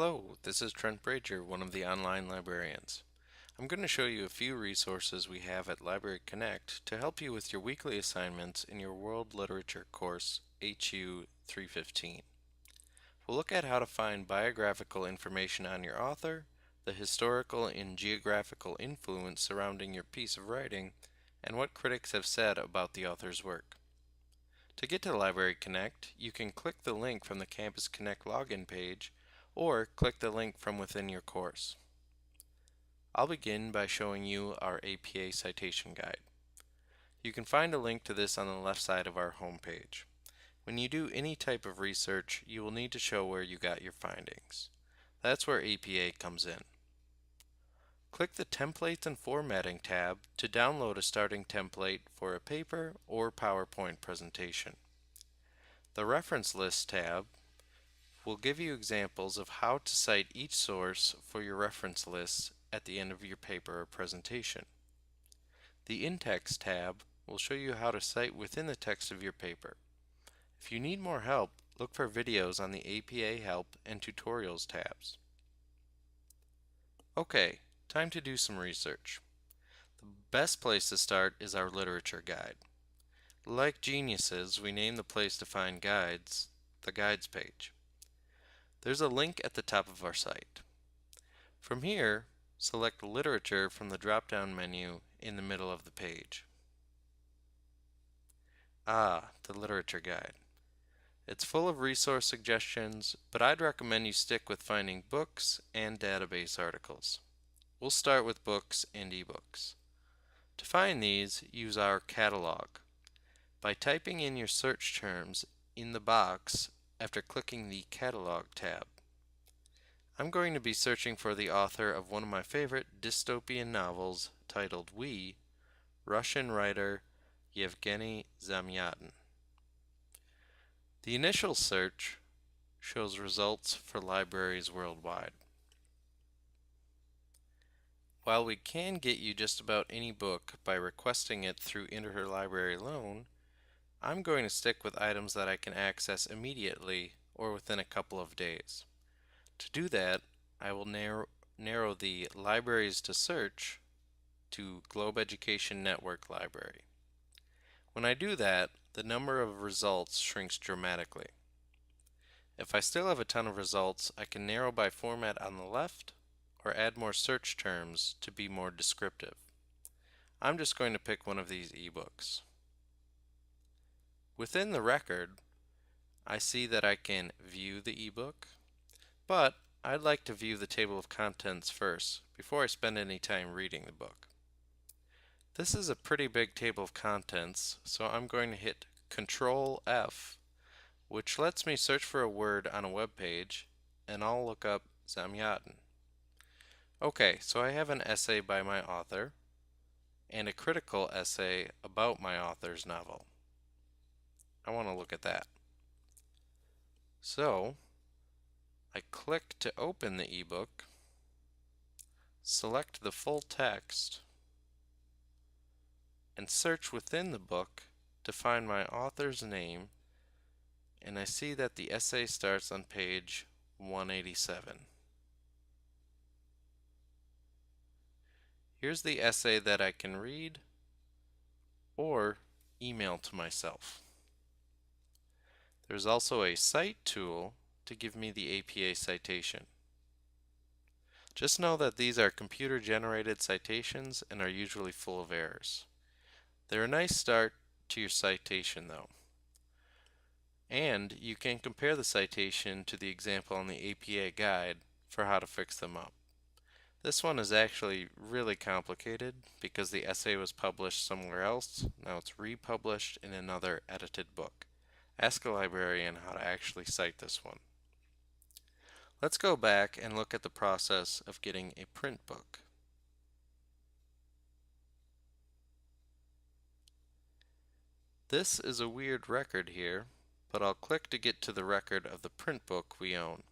Hello, this is Trent Brager, one of the online librarians. I'm going to show you a few resources we have at Library Connect to help you with your weekly assignments in your World Literature course HU315. We'll look at how to find biographical information on your author, the historical and geographical influence surrounding your piece of writing, and what critics have said about the author's work. To get to Library Connect, you can click the link from the Campus Connect login page or click the link from within your course. I'll begin by showing you our APA citation guide. You can find a link to this on the left side of our home page. When you do any type of research, you will need to show where you got your findings. That's where APA comes in. Click the Templates and Formatting tab to download a starting template for a paper or PowerPoint presentation. The Reference List tab will give you examples of how to cite each source for your reference list at the end of your paper or presentation. The In-Text tab will show you how to cite within the text of your paper. If you need more help, look for videos on the APA Help and Tutorials tabs. Okay, time to do some research. The best place to start is our literature guide. Like geniuses, we name the place to find guides the Guides page. There's a link at the top of our site. From here, select Literature from the drop-down menu in the middle of the page. The Literature Guide. It's full of resource suggestions, but I'd recommend you stick with finding books and database articles. We'll start with books and ebooks. To find these, use our catalog. By typing in your search terms in the box after clicking the Catalog tab. I'm going to be searching for the author of one of my favorite dystopian novels titled We, Russian writer Yevgeny Zamyatin. The initial search shows results for libraries worldwide. While we can get you just about any book by requesting it through interlibrary loan, I'm going to stick with items that I can access immediately or within a couple of days. To do that, I will narrow the Libraries to Search to Globe Education Network Library. When I do that, the number of results shrinks dramatically. If I still have a ton of results, I can narrow by format on the left or add more search terms to be more descriptive. I'm just going to pick one of these ebooks. Within the record, I see that I can view the ebook, but I'd like to view the table of contents first before I spend any time reading the book. This is a pretty big table of contents, so I'm going to hit Control F, which lets me search for a word on a web page, and I'll look up Zamyatin. Okay, so I have an essay by my author and a critical essay about my author's novel. I want to look at that. So, I click to open the ebook, select the full text, and search within the book to find my author's name, and I see that the essay starts on page 187. Here's the essay that I can read or email to myself. There's also a Cite tool to give me the APA citation. Just know that these are computer-generated citations and are usually full of errors. They're a nice start to your citation though. And you can compare the citation to the example on the APA guide for how to fix them up. This one is actually really complicated because the essay was published somewhere else. Now it's republished in another edited book. Ask a librarian how to actually cite this one. Let's go back and look at the process of getting a print book. This is a weird record here, but I'll click to get to the record of the print book we own.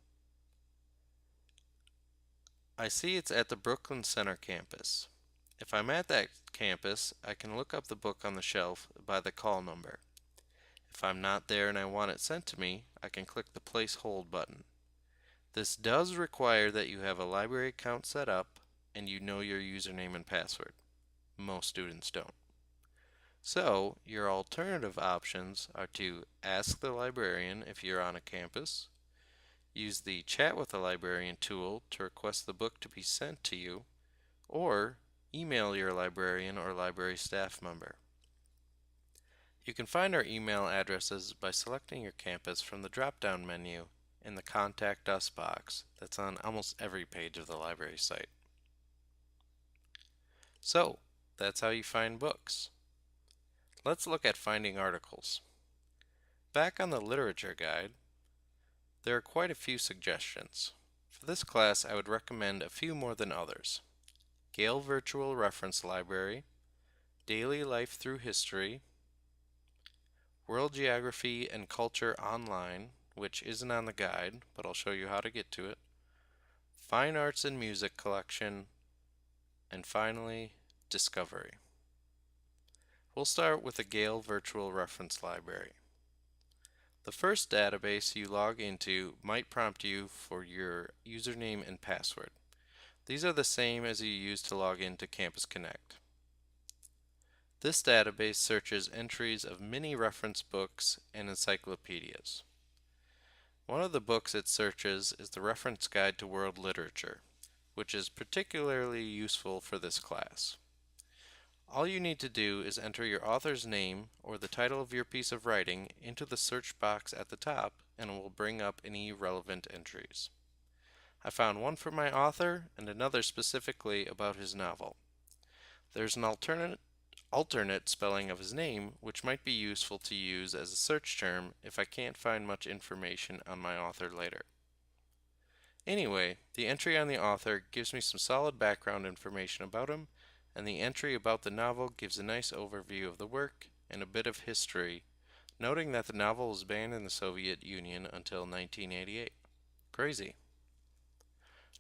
I see it's at the Brooklyn Center campus. If I'm at that campus, I can look up the book on the shelf by the call number. If I'm not there and I want it sent to me, I can click the Place Hold button. This does require that you have a library account set up and you know your username and password. Most students don't. So, your alternative options are to ask the librarian if you're on a campus, use the Chat with the Librarian tool to request the book to be sent to you, or email your librarian or library staff member. You can find our email addresses by selecting your campus from the drop-down menu in the Contact Us box that's on almost every page of the library site. So, that's how you find books. Let's look at finding articles. Back on the literature guide, there are quite a few suggestions. For this class, I would recommend a few more than others. Gale Virtual Reference Library, Daily Life Through History, World Geography and Culture Online, which isn't on the guide, but I'll show you how to get to it, Fine Arts and Music Collection, and finally, Discovery. We'll start with the Gale Virtual Reference Library. The first database you log into might prompt you for your username and password. These are the same as you use to log into Campus Connect. This database searches entries of many reference books and encyclopedias. One of the books it searches is the Reference Guide to World Literature, which is particularly useful for this class. All you need to do is enter your author's name or the title of your piece of writing into the search box at the top and it will bring up any relevant entries. I found one for my author and another specifically about his novel. There's an alternate spelling of his name which might be useful to use as a search term if I can't find much information on my author later. Anyway, the entry on the author gives me some solid background information about him, and the entry about the novel gives a nice overview of the work and a bit of history, noting that the novel was banned in the Soviet Union until 1988. Crazy.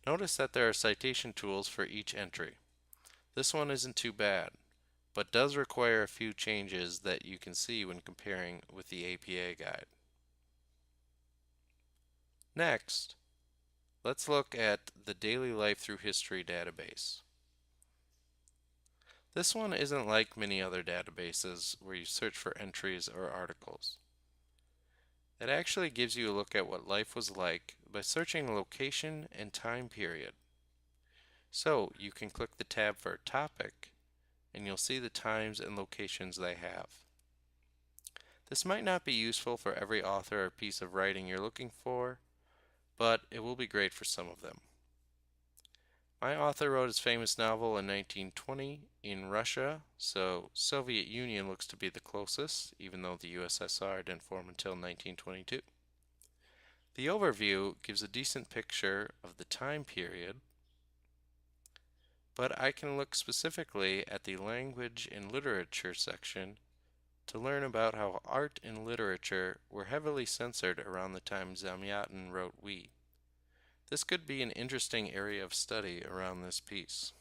Notice that there are citation tools for each entry. This one isn't too bad, but does require a few changes that you can see when comparing with the APA guide. Next, let's look at the Daily Life Through History database. This one isn't like many other databases where you search for entries or articles. It actually gives you a look at what life was like by searching location and time period. So you can click the tab for topic and you'll see the times and locations they have. This might not be useful for every author or piece of writing you're looking for, but it will be great for some of them. My author wrote his famous novel in 1920 in Russia, so Soviet Union looks to be the closest, even though the USSR didn't form until 1922. The overview gives a decent picture of the time period, but I can look specifically at the language and literature section to learn about how art and literature were heavily censored around the time Zamyatin wrote We. This could be an interesting area of study around this piece.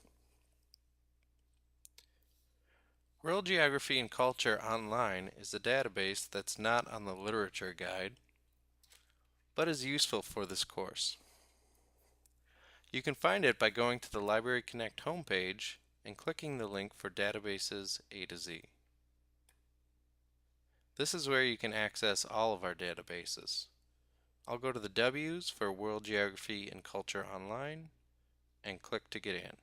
World Geography and Culture Online is a database that's not on the literature guide, but is useful for this course. You can find it by going to the Library Connect homepage and clicking the link for Databases A to Z. This is where you can access all of our databases. I'll go to the W's for World Geography and Culture Online and click to get in.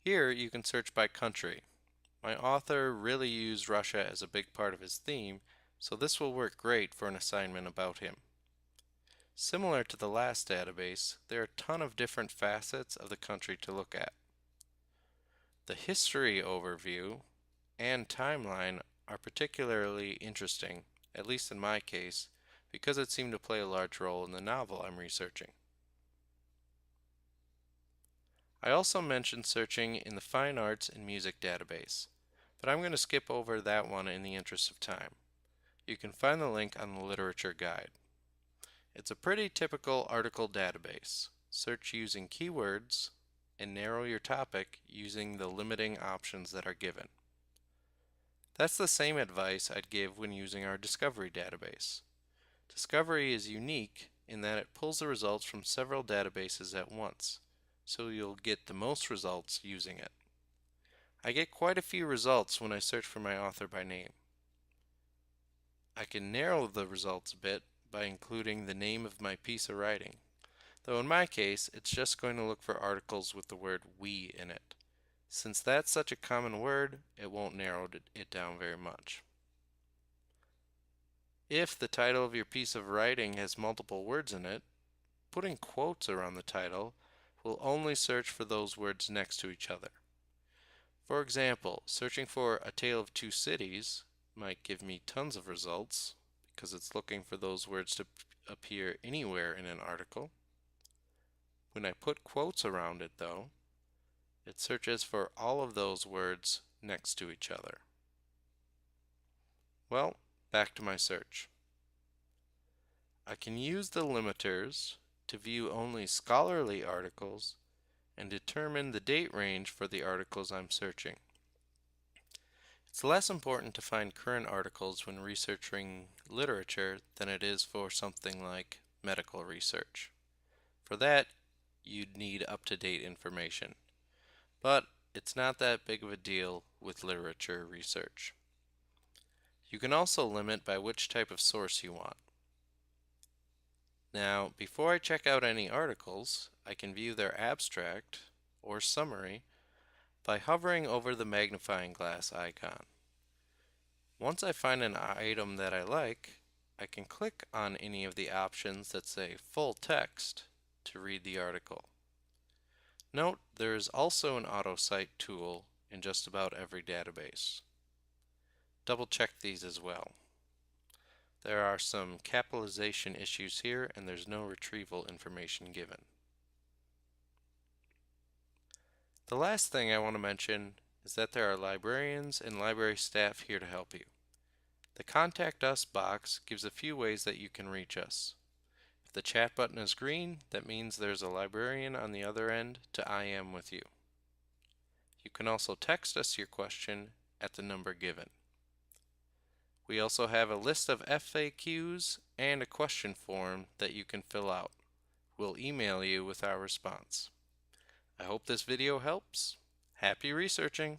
Here you can search by country. My author really used Russia as a big part of his theme, so this will work great for an assignment about him. Similar to the last database, there are a ton of different facets of the country to look at. The history overview and timeline are particularly interesting, at least in my case, because it seemed to play a large role in the novel I'm researching. I also mentioned searching in the Fine Arts and Music database, but I'm going to skip over that one in the interest of time. You can find the link on the literature guide. It's a pretty typical article database. Search using keywords and narrow your topic using the limiting options that are given. That's the same advice I'd give when using our Discovery database. Discovery is unique in that it pulls the results from several databases at once, so you'll get the most results using it. I get quite a few results when I search for my author by name. I can narrow the results a bit by including the name of my piece of writing, though in my case it's just going to look for articles with the word "we" in it. Since that's such a common word, it won't narrow it down very much. If the title of your piece of writing has multiple words in it, putting quotes around the title will only search for those words next to each other. For example, searching for "A Tale of Two Cities" might give me tons of results because it's looking for those words to appear anywhere in an article. When I put quotes around it, though, it searches for all of those words next to each other. Well, back to my search. I can use the limiters to view only scholarly articles and determine the date range for the articles I'm searching. It's less important to find current articles when researching literature than it is for something like medical research. For that, you'd need up-to-date information. But it's not that big of a deal with literature research. You can also limit by which type of source you want. Now, before I check out any articles, I can view their abstract or summary by hovering over the magnifying glass icon. Once I find an item that I like, I can click on any of the options that say full text to read the article. Note there is also an auto-cite tool in just about every database. Double check these as well. There are some capitalization issues here and there's no retrieval information given. The last thing I want to mention is that there are librarians and library staff here to help you. The Contact Us box gives a few ways that you can reach us. If the chat button is green, that means there's a librarian on the other end to IM with you. You can also text us your question at the number given. We also have a list of FAQs and a question form that you can fill out. We'll email you with our response. I hope this video helps. Happy researching!